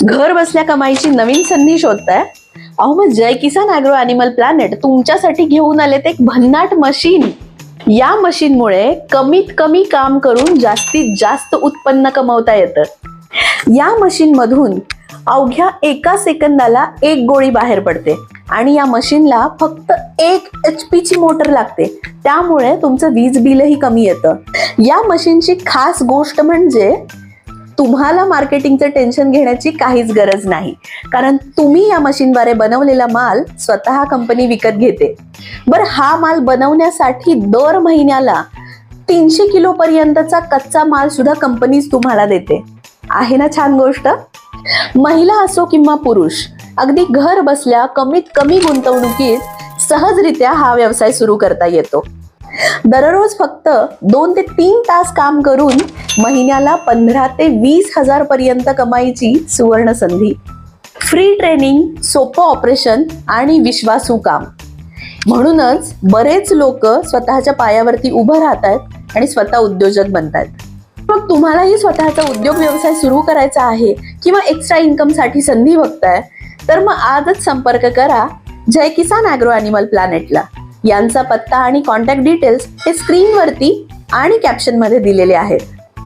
घर बसल्या कमाईची नवीन संधी शोधताय? अहो मग जय किसान ॲग्रो ॲनिमल प्लॅनेट तुमच्यासाठी घेऊन आलेत एक भन्नाट मशीन. या मशीनमुळे कमीत कमी काम करून जास्तीत जास्त उत्पन्न कमवता येतं. या मशीन मधून अवघ्या 1 सेकंदाला 1 गोळी बाहेर पडते आणि या मशीनला फक्त 1 HP ची मोटर लागते. त्यामुळे तुमचं वीज बिलही कमी येतं. या मशीनची खास गोष्ट म्हणजे तुम्हाला मार्केटिंगचं टेन्शन घेण्याची काहीच गरज नाही, कारण तुम्ही या मशीनद्वारे बनवलेला माल स्वतः कंपनी विकत घेते. बरं, हा माल बनवण्यासाठी दर महिन्याला 300 किलो पर्यंतचा कच्चा माल सुद्धा कंपनीच तुम्हाला देते. आहे ना छान गोष्ट? महिला असो किंवा पुरुष, अगदी घर बसल्या कमीत कमी गुंतवणुकीत सहजरित्या हा व्यवसाय सुरू करता येतो. दररोज फक्त 2 ते 3 तास काम करून महिन्याला 15 ते 20 हजार पर्यंत कमाईची सुवर्ण संधी. फ्री ट्रेनिंग, सोपं ऑपरेशन आणि विश्वासू काम. म्हणूनच बरेच लोक स्वतःच्या पायावरती उभं राहत आहेत आणि स्वतः उद्योजक बनतायत. मग तुम्हालाही स्वतःचा उद्योग व्यवसाय सुरू करायचा आहे किंवा एक्स्ट्रा इन्कम साठी संधी बघताय, तर मग आजच संपर्क करा जय किसान ॲग्रो ॲनिमल प्लॅनेटला. यांचा पत्ता आणि कॉन्टॅक्ट डिटेल्स हे स्क्रीनवरती आणि कॅप्शन मध्ये दिलेले आहेत.